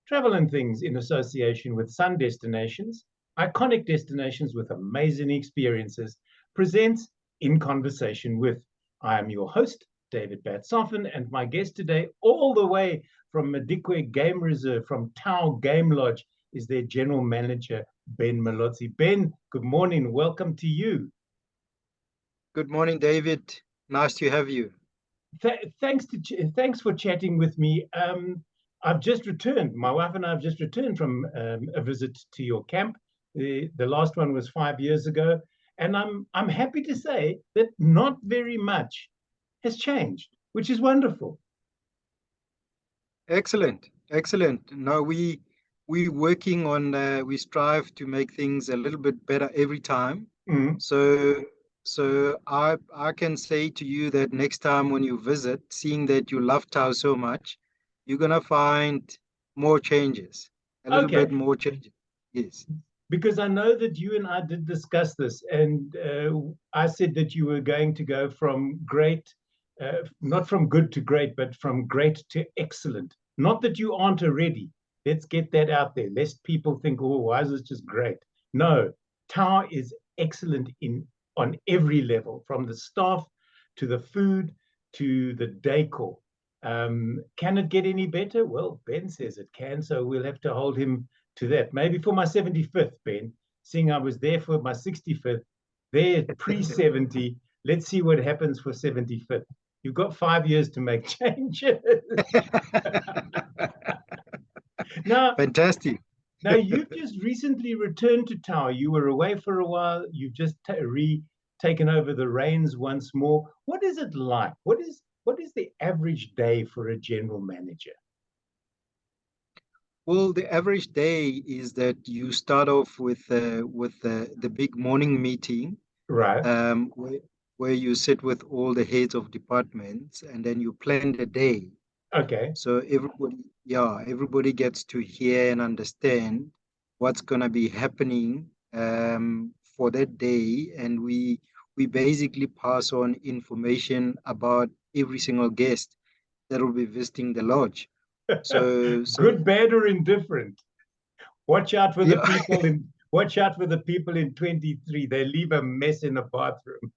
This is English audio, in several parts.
Travel and Things in association with Sun Destinations, iconic destinations with amazing experiences, presents In Conversation With. I am your host, David Batsoffen, and my guest today, all the way from Madikwe Game Reserve, from Tau Game Lodge, is their general manager, Ben Molotsi. Ben, good morning. Welcome to you. Good morning, David. Nice to have you. Thanks for chatting with me. I've just returned. My wife and I have just returned from a visit to your camp. The last one was 5 years ago, and I'm happy to say that not very much has changed, which is wonderful. Excellent, excellent. No, we working on. We strive to make things a little bit better every time. Mm. So I can say to you that next time when you visit, seeing that you love Tau so much, you're gonna find more changes, a little bit Okay, more changes. Yes. because I know that you and I did discuss this, and I said that you were going to go from great, not from good to great, but from great to excellent. Not that you aren't already. Let's get that out there, lest people think, oh, why is this just great? No, Tower is excellent in on every level, from the staff to the food to the decor. Can it get any better? Well, Ben says it can, so we'll have to hold him to that. Maybe for my 75th, Ben, seeing I was there for my 65th, there pre-70. Let's see what happens for 75th. You've got 5 years to make changes. now, Fantastic. now, you've just recently returned to Tower. You were away for a while. You've just taken over the reins once more. What is it like? What is the average day for a general manager? Well, the average day is that you start off with the big morning meeting, Right. where you sit with all the heads of departments, and then you plan the day. Okay. So everybody gets to hear and understand what's gonna be happening for that day, and we basically pass on information about every single guest that will be visiting the lodge. So Good, bad, or indifferent. Watch out for the yeah. people in watch out for the people in 23. They leave a mess in the bathroom.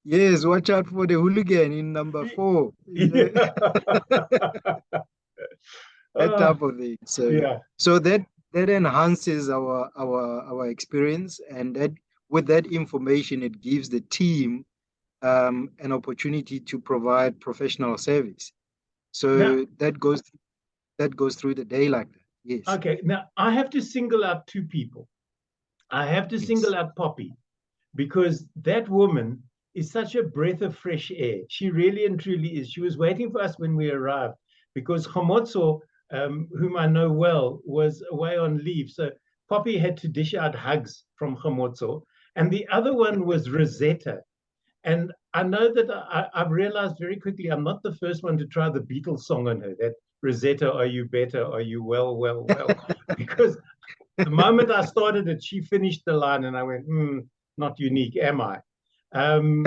Yes, watch out for the hooligan in number 4. Yeah. That Oh, type of thing. So yeah. so that enhances our experience, and that with that information it gives the team an opportunity to provide professional service. Now, So that goes through the day like that. Yes. okay. Now I have to single out two people. I have to single Yes. out Poppy because that woman is such a breath of fresh air. She really and truly is. She was waiting for us when we arrived because Homotso, whom I know well, was away on leave. So Poppy had to dish out hugs from Homotso. And the other one was Rosetta. And I know that I've realized very quickly I'm not the first one to try the Beatles song on her, that Rosetta, are you better? Are you well, well, well? Because the moment I started it, she finished the line, and I went, not unique, am I? Um,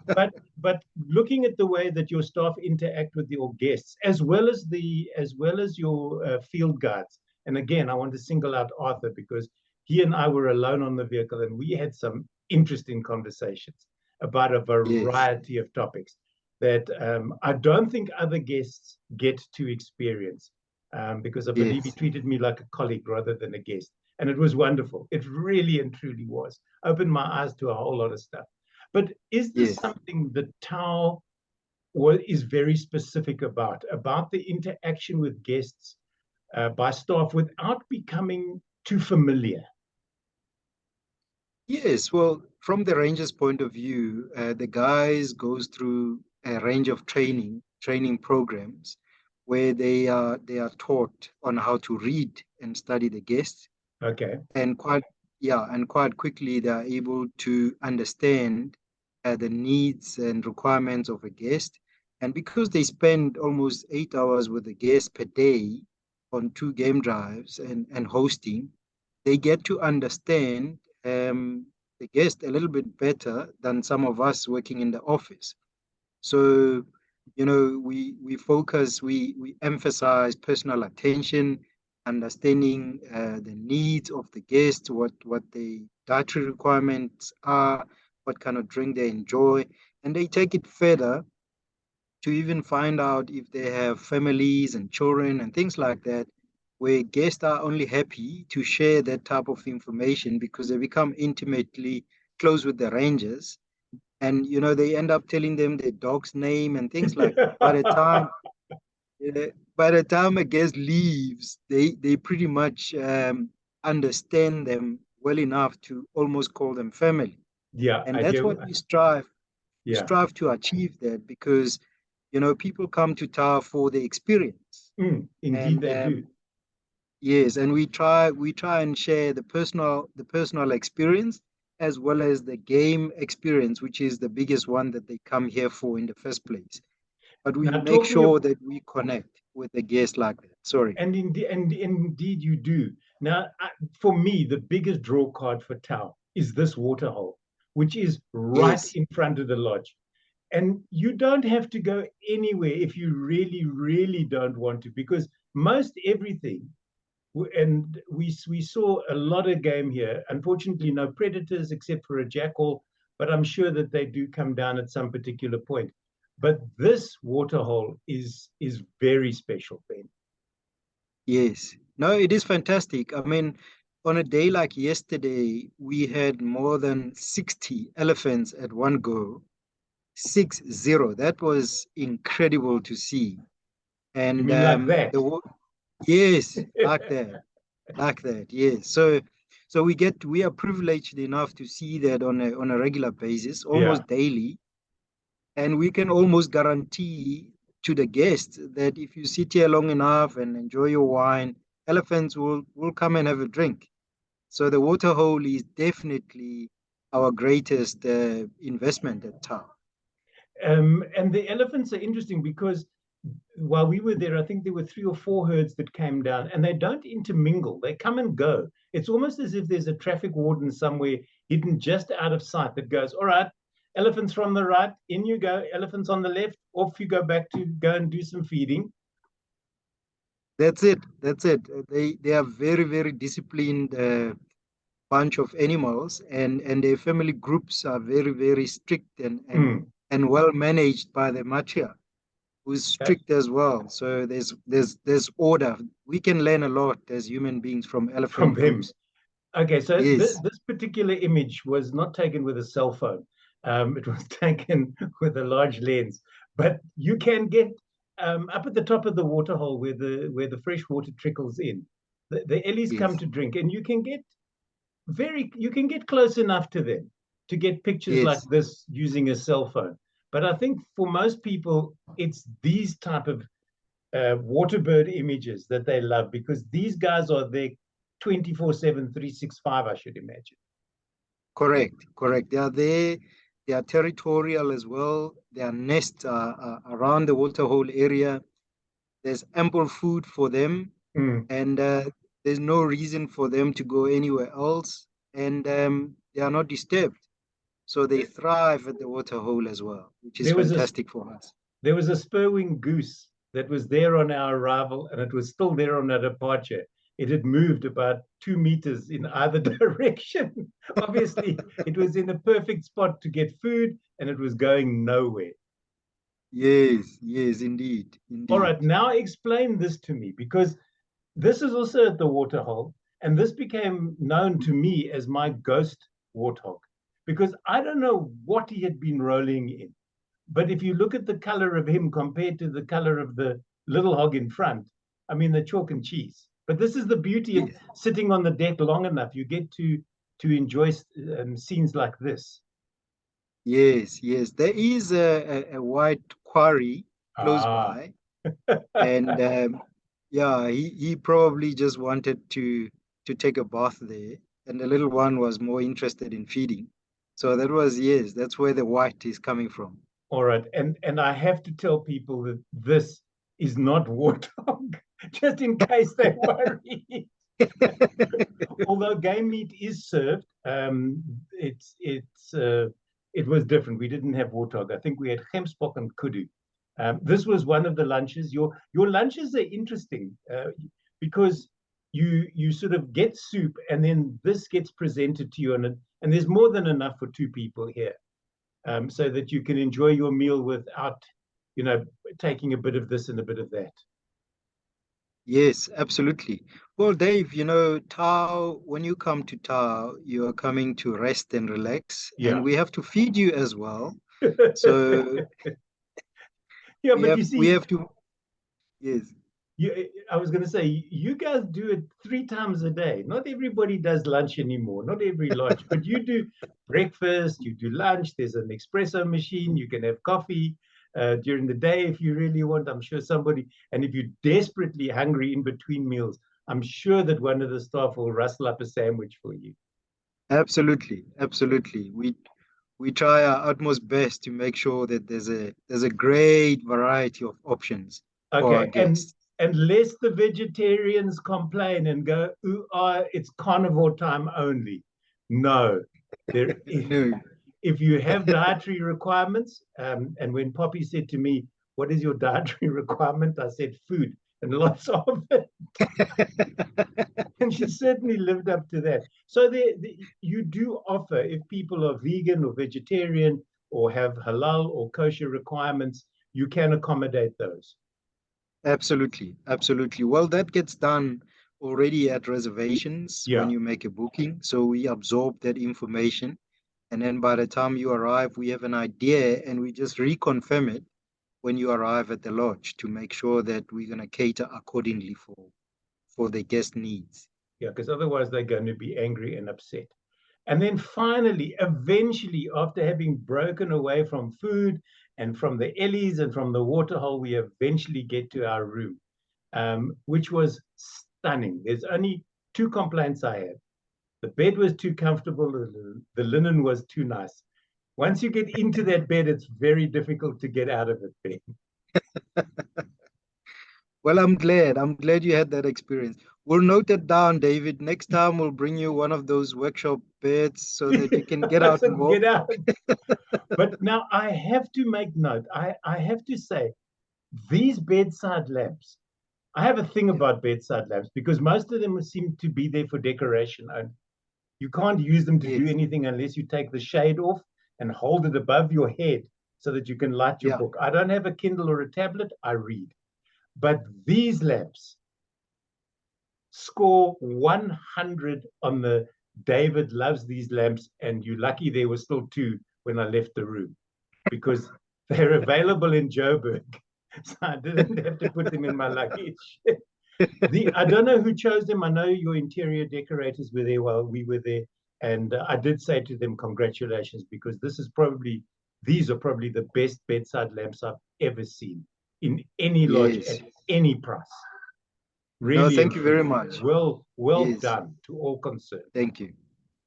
but looking at the way that your staff interact with your guests, as well as your field guides, and again, I want to single out Arthur because he and I were alone on the vehicle, and we had some interesting conversations about a Yes. variety of topics that I don't think other guests get to experience because I believe he Yes. treated me like a colleague rather than a guest. And it was wonderful. It really and truly was. Opened my eyes to a whole lot of stuff. But is this Yes. something that Tao is very specific about the interaction with guests by staff without becoming too familiar? Yes, well, from the Rangers' point of view, the guys goes through a range of training programs where they are taught on how to read and study the guests, Okay. and quite quickly they are able to understand the needs and requirements of a guest. And because they spend almost 8 hours with the guest per day on 2 game drives and hosting, they get to understand the guest a little bit better than some of us working in the office. So we focus, we emphasize personal attention, understanding the needs of the guests, what the dietary requirements are, what kind of drink they enjoy, and they take it further to even find out if they have families and children and things like that, where guests are only happy to share that type of information because they become intimately close with the rangers. And they end up telling them their dog's name and things like that. By the time a guest leaves, they pretty much understand them well enough to almost call them family. Yeah, And I that's get. what we Yeah, strive to achieve that, because people come to Tower for the experience. indeed And they do. yes, and we try and share the personal experience as well as the game experience, which is the biggest one that they come here for in the first place. But we Now, make talking sure of, that we connect with the guests like that. Sorry. and indeed you do. Now, for me, the biggest draw card for Tau is this waterhole, which is right Yes, in front of the lodge. And you don't have to go anywhere if you really, really don't want to, because most everything, and we saw a lot of game here. Unfortunately, no predators except for a jackal, but I'm sure that they do come down at some particular point. But this waterhole is very special, Ben. yes. No, it is fantastic. I mean, on a day like yesterday, we had more than 60 elephants at one go. 60. That was incredible to see. You And mean like that? yes, like that, yes. So we are privileged enough to see that on a regular basis, Yeah. almost daily, and we can almost guarantee to the guests that if you sit here long enough and enjoy your wine, elephants will come and have a drink. So the water hole is definitely our greatest investment at town. And the elephants are interesting because while we were there, I think there were three or four herds that came down, and they don't intermingle. They come and go. It's almost as if there's a traffic warden somewhere hidden just out of sight that goes, all right, elephants from the right, in you go. Elephants on the left, off you go back to go and do some feeding. That's it. That's it. They are very, very disciplined bunch of animals, and their family groups are very, very strict and and Mm, and well managed by the matriarch, who's okay, strict as well. So there's order. We can learn a lot as human beings from from elephant them. groups. Okay, so Yes, this particular image was not taken with a cell phone. It was taken with a large lens. But you can get up at the top of the waterhole where the fresh water trickles in. The ellies come yes, to drink, and you can get close enough to them to get pictures like yes, this using a cell phone. But I think for most people, it's these type of waterbird images that they love, because these guys are there 24/7, 365, I should imagine. correct, correct. They are there. They are territorial as well. Their nests are around the waterhole area. There's ample food for them, Mm. and there's no reason for them to go anywhere else. And they are not disturbed. So they thrive at the water hole as well, which is There was a fantastic for us. there was a spur-winged goose that was there on our arrival, and it was still there on our departure. It had moved about 2 meters in either direction. Obviously, it was in a perfect spot to get food, and it was going nowhere. Yes, yes, indeed, All indeed. right, now explain this to me, because this is also at the waterhole, and this became known to me as my ghost warthog, because I don't know what he had been rolling in. But if you look at the color of him compared to the color of the little hog in front, I mean, the chalk and cheese. But this is the beauty of Yes, sitting on the deck long enough. You get to enjoy scenes like this. yes, yes. There is a white quarry close Ah, by, and yeah, he probably just wanted to take a bath there, and the little one was more interested in feeding. So that was, yes, that's where the white is coming from. all right. And I have to tell people that this is not warthog, just in case they worry. Although game meat is served, it was different. We didn't have warthog. I think we had gemsbok and kudu. This was one of the lunches. Your lunches are interesting because you sort of get soup and then this gets presented to you, and there's more than enough for two people here, so that you can enjoy your meal without, taking a bit of this and a bit of that. Yes, absolutely. Well, Dave, Tao, when you come to Tao, you are coming to rest and relax, and Yeah. we have to feed you as well. So Yeah, we but have you we see, have to, yes. I was going to say, you guys do it 3 times a day. Not everybody does lunch anymore, not every lodge, but you do breakfast, you do lunch. There's an espresso machine. You can have coffee during the day if you really want. I'm sure somebody, and if you're desperately hungry in between meals, I'm sure that one of the staff will rustle up a sandwich for you. Absolutely, absolutely. We try our utmost best to make sure that there's a great variety of options for our Okay, and guests. unless the vegetarians complain and go, "Ooh, it's carnivore time only." No, there. No. If you have dietary requirements, and when Poppy said to me, "What is your dietary requirement?" I said, "Food and lots of it," and she certainly lived up to that. So you do offer, if people are vegan or vegetarian or have halal or kosher requirements, you can accommodate those. Absolutely, absolutely. Well, that gets done already at reservations when Yeah. you make a booking. So we absorb that information. And then by the time you arrive, we have an idea and we just reconfirm it when you arrive at the lodge to make sure that we're going to cater accordingly for the guest needs. Yeah, because otherwise they're going to be angry and upset. And then finally, eventually, after having broken away from food and from the ellies and from the waterhole, we eventually get to our room, which was stunning. There's only two complaints I had. The bed was too comfortable, the linen was too nice. Once you get into that bed, it's very difficult to get out of it, Ben. Well, I'm glad. I'm glad you had that experience. We'll note it down, David. Next time we'll bring you one of those workshop beds so that you can get out So more. get out. But now I have to make note. I have to say, these bedside lamps, I have a thing Yeah, about bedside lamps because most of them seem to be there for decoration only. You can't use them to do yes, anything unless you take the shade off and hold it above your head so that you can light your yeah. book. I don't have a Kindle or a tablet, I read. But these lamps score 100 on the David loves these lamps, and you're lucky there were still two when I left the room because they're available in Joburg. So I didn't have to put them in my luggage. I don't know who chose them. I know your interior decorators were there while we were there, and I did say to them, "Congratulations," because these are probably the best bedside lamps I've ever seen in any lodge Yes. at any price. No, Really thank you very impressive. much. Well Yes, done to all concerned. thank you.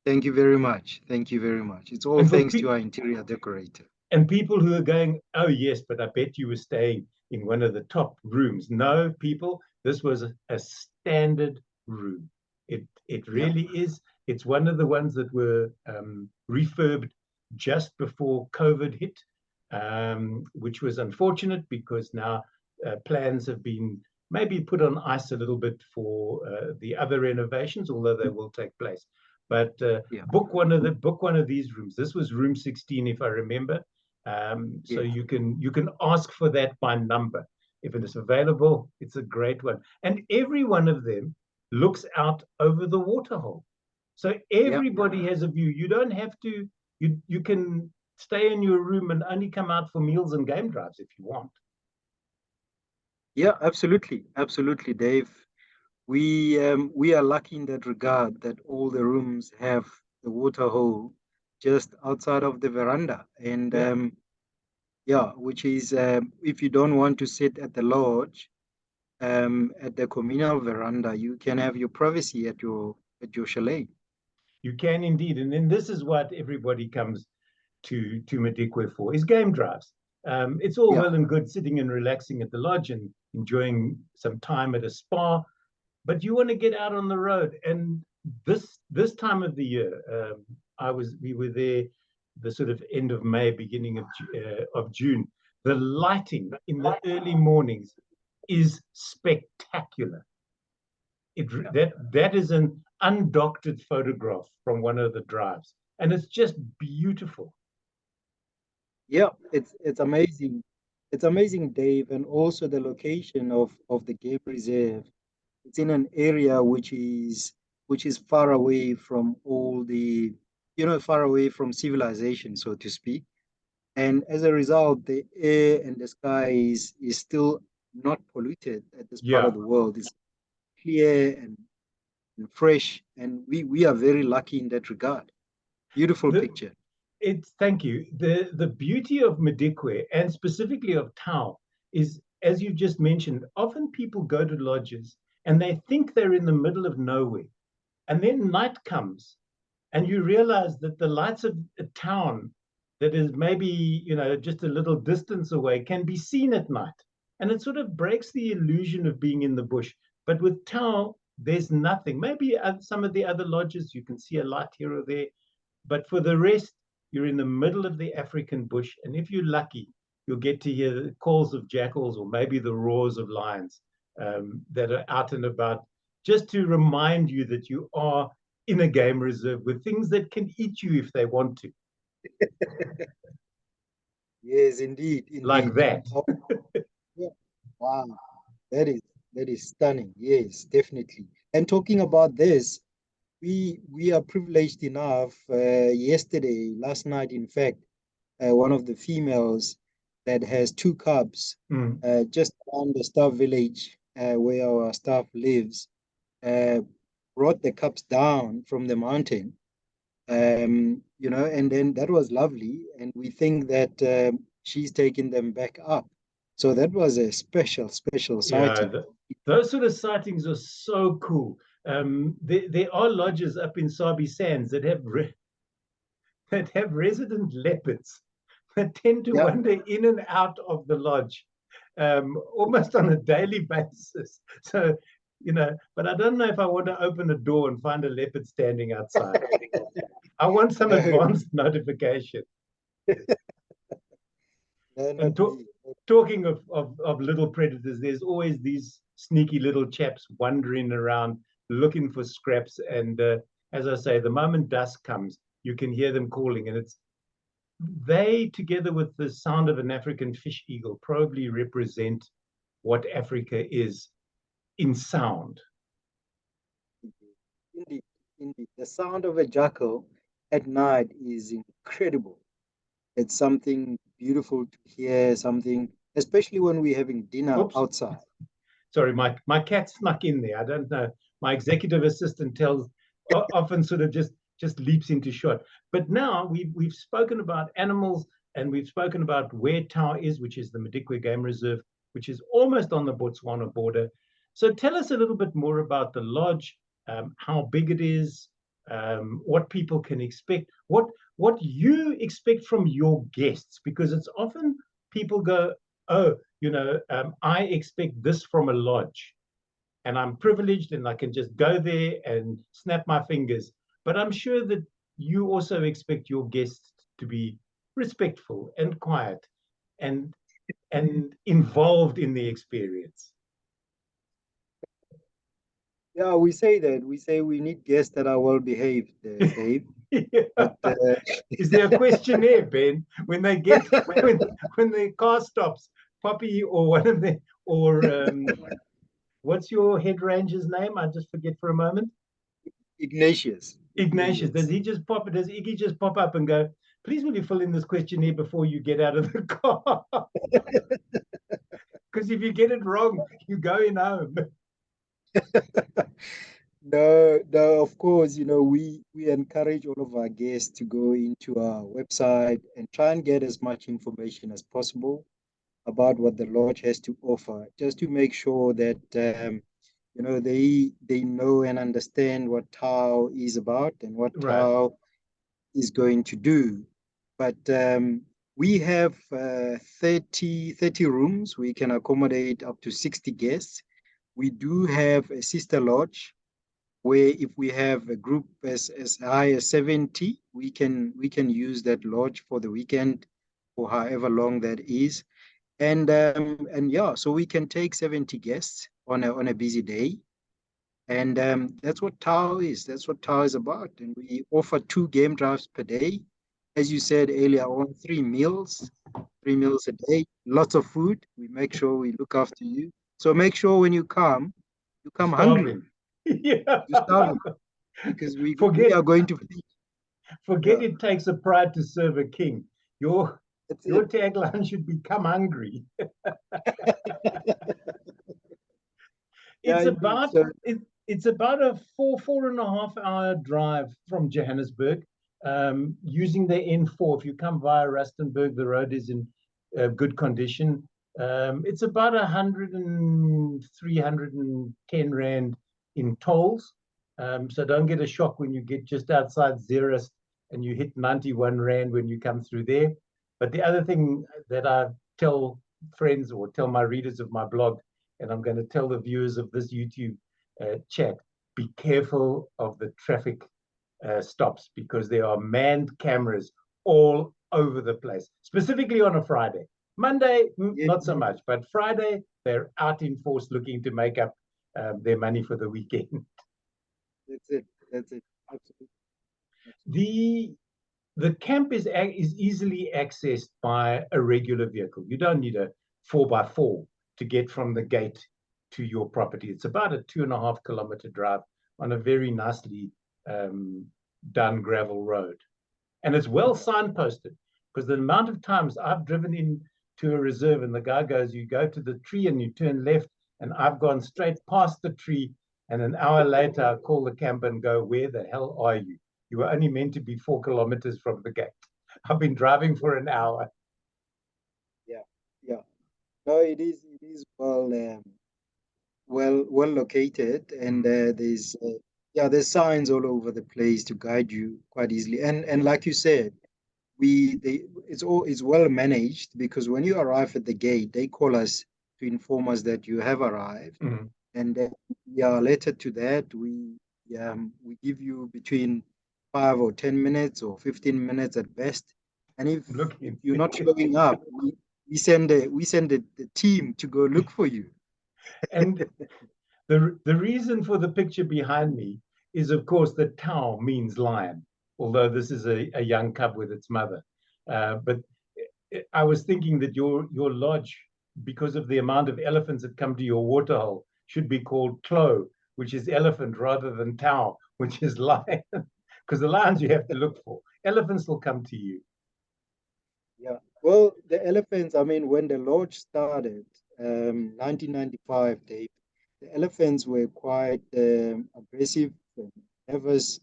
Thank you very much. Thank you very much. It's all And for thanks to our interior decorator. and people who are going, "Oh yes, but I bet you were staying in one of the top rooms." No, people, this was a standard room. It Yeah, really is. It's one of the ones that were refurbed just before COVID hit, which was unfortunate because now plans have been maybe put on ice a little bit for the other renovations, although they will take place. But yeah, book one of these rooms. This was room 16, if I remember. So yes. you can ask for that by number. If it is available, it's a great one. And every one of them looks out over the waterhole. So Yeah, everybody has a view. You don't have to, you can stay in your room and only come out for meals and game drives if you want. yeah, absolutely. Absolutely, Dave. We are lucky in that regard that all the rooms have the water hole just outside of the veranda. And Yeah. yeah, which is if you don't want to sit at the lodge, at the communal veranda, you can have your privacy at your chalet. You can indeed. And then this is what everybody comes to Madikwe for is game drives. It's all Yeah, well and good sitting and relaxing at the lodge and enjoying some time at a spa, but you want to get out on the road. And this time of the year, we were there the sort of end of May, beginning of June. The lighting in the early mornings is spectacular. That is an undoctored photograph from one of the drives, and it's just beautiful. Yeah, it's amazing. It's amazing, Dave, and also the location of the game reserve. It's in an area which is far away from all the, far away from civilization, so to speak. And as a result, the air and the sky is still not polluted at this part Yeah. of the world. It's clear and fresh, and we are very lucky in that regard. Beautiful The, picture. Thank you. The beauty of Madikwe and specifically of Tau is, as you just mentioned, often people go to lodges and they think they're in the middle of nowhere. And then night comes and you realize that the lights of a town that is maybe, just a little distance away can be seen at night. And it sort of breaks the illusion of being in the bush. But with Tau, there's nothing. Maybe at some of the other lodges, you can see a light here or there. But for the rest, you're in the middle of the African bush. And if you're lucky, you'll get to hear the calls of jackals or maybe the roars of lions that are out and about, just to remind you that you are in a game reserve with things that can eat you if they want to. Yes, indeed, Like indeed. that. Oh, yeah. Wow, that is stunning. Yes, definitely. And talking about this, we are privileged enough. Last night, in fact, one of the females that has two cubs, just around the staff village where our staff lives, uh, brought the cubs down from the mountain. And then that was lovely, and we think that she's taking them back up. So that was a special Yeah, sighting. those sort of sightings are so cool. There are lodges up in Sabi Sands that have resident leopards that tend to Yeah. wander in and out of the lodge almost on a daily basis. So, but I don't know if I want to open a door and find a leopard standing outside. I want some No, advanced notification. no, And not me. talking of little predators, there's always these sneaky little chaps wandering around looking for scraps. And as I say, the moment dusk comes, you can hear them calling. And they, together with the sound of an African fish eagle, probably represent what Africa is in sound. Indeed, indeed. The sound of a jackal at night is incredible. It's something beautiful to hear, something, especially when we're having dinner Oops, outside. sorry, my cat snuck in there. I don't know. My executive assistant often sort of just leaps into shot. But now we've spoken about animals and we've spoken about where Tau is, which is the Madikwe Game Reserve, which is almost on the Botswana border. So tell us a little bit more about the lodge, how big it is, what people can expect, what you expect from your guests, because it's often people go, oh, I expect this from a lodge and I'm privileged and I can just go there and snap my fingers. But I'm sure that you also expect your guests to be respectful and quiet and involved in the experience. Yeah, we say that. We say we need guests that are well behaved, Dave. Yeah. But Is there a questionnaire, Ben, when they get when the car stops, Poppy or one of the or what's your head ranger's name? I just forget for a moment. Ignatius. Ignatius. Yes. Does Iggy just pop up and go, please will you fill in this questionnaire before you get out of the car? Because if you get it wrong, you go in home. No, no, of course, we encourage all of our guests to go into our website and try and get as much information as possible about what the lodge has to offer, just to make sure that they know and understand what Tau is about and what Right. Tau is going to do. But we have 30 rooms. We can accommodate up to 60 guests. We do have a sister lodge where if we have a group as high as 70, we can use that lodge for the weekend or however long that is. And yeah, so we can take 70 guests on a busy day. And that's what Tao is. That's what Tao is about. And we offer 2 game drives per day. As you said earlier on, 3 meals a day, lots of food. We make sure we look after you. So make sure when you come hungry. Starving. Yeah. You starve because we Forget are going to feed. forget Yeah, it takes a pride to serve a king. Your that's your it. tagline should be "Come hungry." Yeah, It's indeed. about So it's about a 4.5 hour drive from Johannesburg, using the N4. If you come via Rustenburg, the road is in good condition. It's about 103, 110 rand in tolls. So don't get a shock when you get just outside Zeerust and you hit 91 rand when you come through there. But the other thing that I tell friends or tell my readers of my blog, and I'm going to tell the viewers of this YouTube chat, be careful of the traffic stops, because there are manned cameras all over the place, specifically on a Friday. Monday, yeah, not so much, but Friday, they're out in force looking to make up their money for the weekend. that's it. That's it. Absolutely. Absolutely. The the camp is easily accessed by a regular vehicle. You don't need a 4x4 to get from the gate to your property. It's about a 2.5 kilometer drive on a very nicely um, done gravel road. And it's well signposted, because the amount of times I've driven in to a reserve and the guy goes, "You go to the tree and you turn left," and I've gone straight past the tree. And an hour later, I call the camper and go, "Where the hell are you? You were only meant to be 4 kilometers from the gate. I've been driving for an hour." Yeah, yeah. No, it is well located, and Mm. there's signs all over the place to guide you quite easily. And like you said, it's well managed, because when you arrive at the gate, they call us to inform us that you have arrived. Mm. And then, yeah, later to that, we give you between 5 or 10 minutes or 15 minutes at best. And if Looking. you're not showing up, we send the team to go look for you. And the reason for the picture behind me is, of course, that Tau means lion, although this is a young cub with its mother. But I was thinking that your lodge, because of the amount of elephants that come to your waterhole, should be called Klo, which is elephant, rather than Tau, which is lion, because the lions you have to look for. Elephants will come to you. Yeah. Well, the elephants, I mean, when the lodge started, 1995, the elephants were quite aggressive and nervous,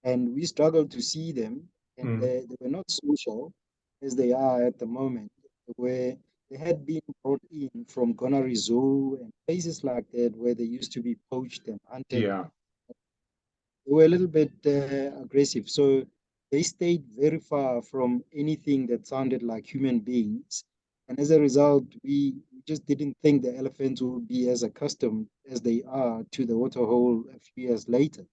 and we struggled to see them. And Mm. they were not social as they are at the moment. They had been brought in from Gonari Zoo and places like that, where they used to be poached and hunted. Yeah. They were a little bit aggressive. So they stayed very far from anything that sounded like human beings. And as a result, we just didn't think the elephants would be as accustomed as they are to the waterhole a few years later.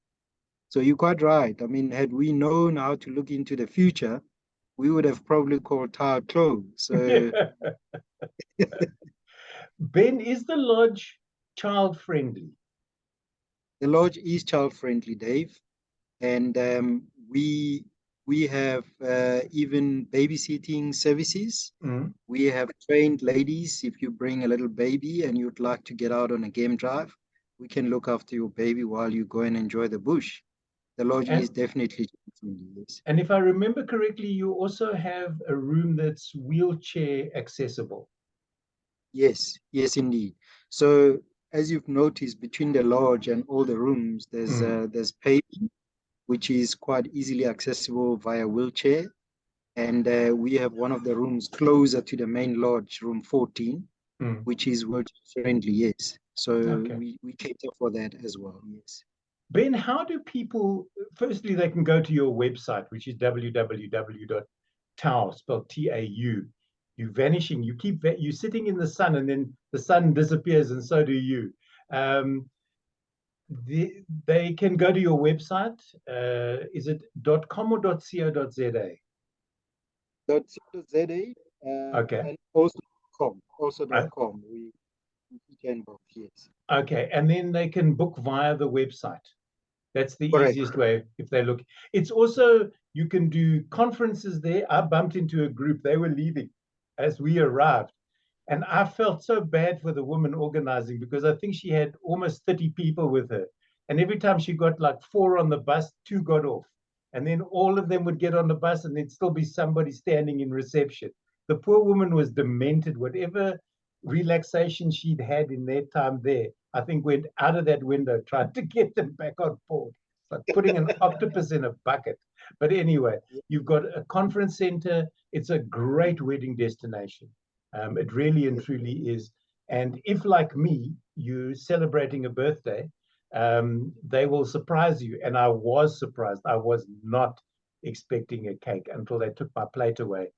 So you're quite right. I mean, had we known how to look into the future, we would have probably called Tower close. So Ben, is the lodge child friendly? the lodge is child friendly, Dave. And we have even babysitting services. Mm. We have trained ladies. If you bring a little baby and you'd like to get out on a game drive, we can look after your baby while you go and enjoy the bush. The lodge is And definitely friendly, yes. And if I remember correctly, you also have a room that's wheelchair accessible. Yes, yes, indeed. So as you've noticed, between the lodge and all the rooms, Mm. there's paving, which is quite easily accessible via wheelchair. And we have one of the rooms closer to the main lodge, room 14, Mm. which is wheelchair friendly, yes. So Okay. we cater for that as well, yes. Ben, how do people, firstly, they can go to your website, which is www.tau, spelled Tau. You're vanishing. You're sitting in the sun, and then the sun disappears, and so do you. Um, they can go to your website. Is it .com or .co.za? .co.za, Okay. and also .com, also Uh, .com. We can both, yes. okay, and then they can book via the website. That's the Correct. easiest way if they look. It's also, you can do conferences there. I bumped into a group, they were leaving as we arrived. And I felt so bad for the woman organizing because I think she had almost 30 people with her. And every time she got like 4 on the bus, 2 got off. And then all of them would get on the bus and there'd still be somebody standing in reception. The poor woman was demented. Whatever relaxation she'd had in their time there, I think went out of that window trying to get them back on board. It's like putting an octopus in a bucket. But anyway, you've got a conference center. It's a great wedding destination. It really and truly is. And if, like me, you're celebrating a birthday, they will surprise you. And I was surprised. I was not expecting a cake until they took my plate away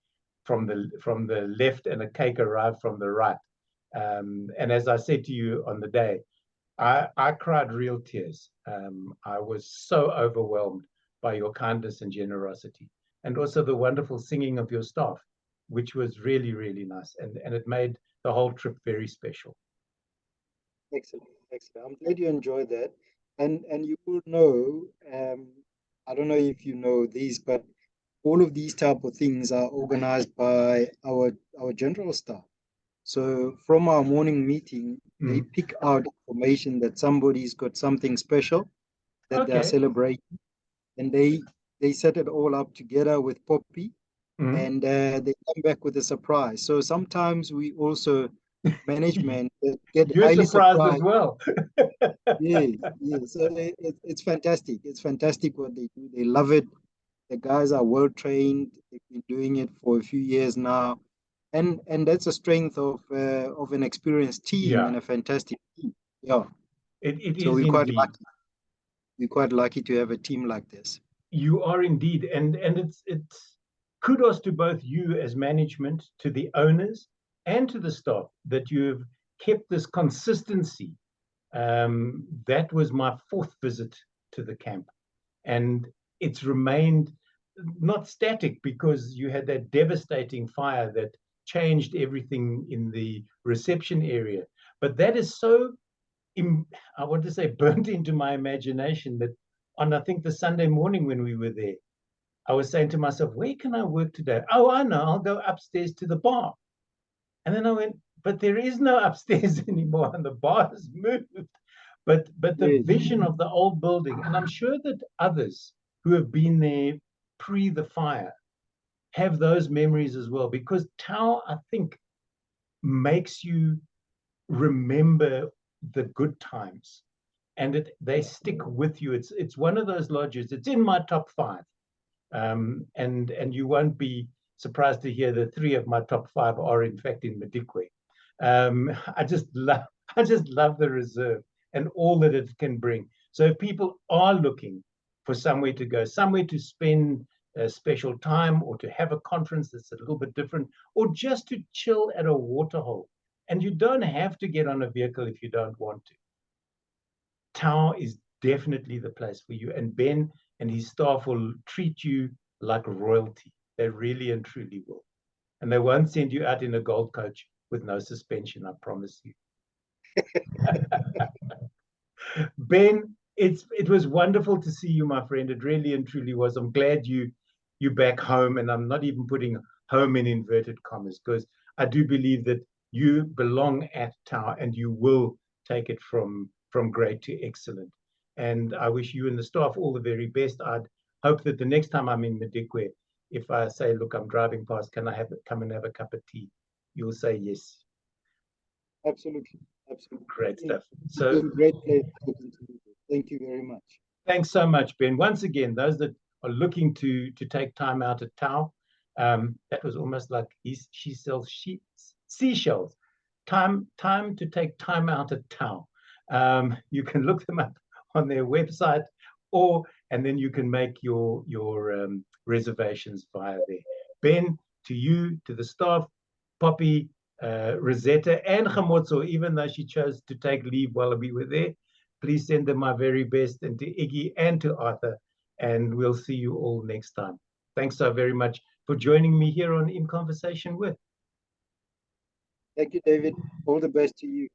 from the left, and a cake arrived from the right. And as I said to you on the day, I cried real tears. I was so overwhelmed by your kindness and generosity, and also the wonderful singing of your staff, which was really, really nice. And it made the whole trip very special. Excellent, excellent. I'm glad you enjoyed that. And you will know, I don't know if you know these, but all of these type of things are organized by our general staff. So from our morning meeting, they pick out information that somebody's got something special that they are Okay. celebrating, and they set it all up together with Poppy, Mm. and they come back with a surprise. So sometimes we also management get You're highly surprised as surprised. well. Yes, yes. So it's fantastic. It's fantastic what they do. They love it. The guys are well trained. They've been doing it for a few years now, and that's a strength of an experienced team Yeah, and a fantastic team. Yeah. it So is indeed. We're quite lucky to have a team like this. You are indeed, and it's kudos to both you as management, to the owners, and to the staff that you've kept this consistency. That was my 4th visit to the camp, and it's remained not static because you had that devastating fire that changed everything in the reception area. But that is so, I want to say, burnt into my imagination that on, I think, the Sunday morning when we were there, I was saying to myself, where can I work today? Oh, I know, I'll go upstairs to the bar. And then I went, but there is no upstairs anymore, and the bar has moved. But the Yes, vision of the old building, and I'm sure that others who have been there pre the fire have those memories as well, because Tau, I think, makes you remember the good times, and they stick with you. It's one of those lodges. It's in my top 5, and you won't be surprised to hear that 3 of my top 5 are in fact in Madikwe. I just love I just love the reserve and all that it can bring. So if people are looking for somewhere to go, somewhere to spend a special time, or to have a conference that's a little bit different, or just to chill at a waterhole, and you don't have to get on a vehicle if you don't want to, Tau is definitely the place for you. And Ben and his staff will treat you like royalty. They really and truly will. And they won't send you out in a gold coach with no suspension, I promise you. Ben, it was wonderful to see you, my friend. It really and truly was. I'm glad you're back home, and I'm not even putting home in inverted commas, because I do believe that you belong at Tau, and you will take it from great to excellent. And I wish you and the staff all the very best. I'd hope that the next time I'm in Madikwe, if I say, look, I'm driving past, can I come and have a cup of tea? You'll say yes. absolutely, absolutely. Great stuff. It's So been a great pleasure talking to you. Thank you very much. thanks so much, Ben. Once again, those that are looking to take time out at Tau, that was almost like she sells seashells. Time to take time out at Tau. You can look them up on their website, and then you can make your reservations via there. Ben, to you, to the staff, Poppy, Rosetta, and Chamotso, even though she chose to take leave while we were there, please send them my very best, and to Iggy and to Arthur, and we'll see you all next time. Thanks so very much for joining me here on In Conversation With. Thank you, David. All the best to you.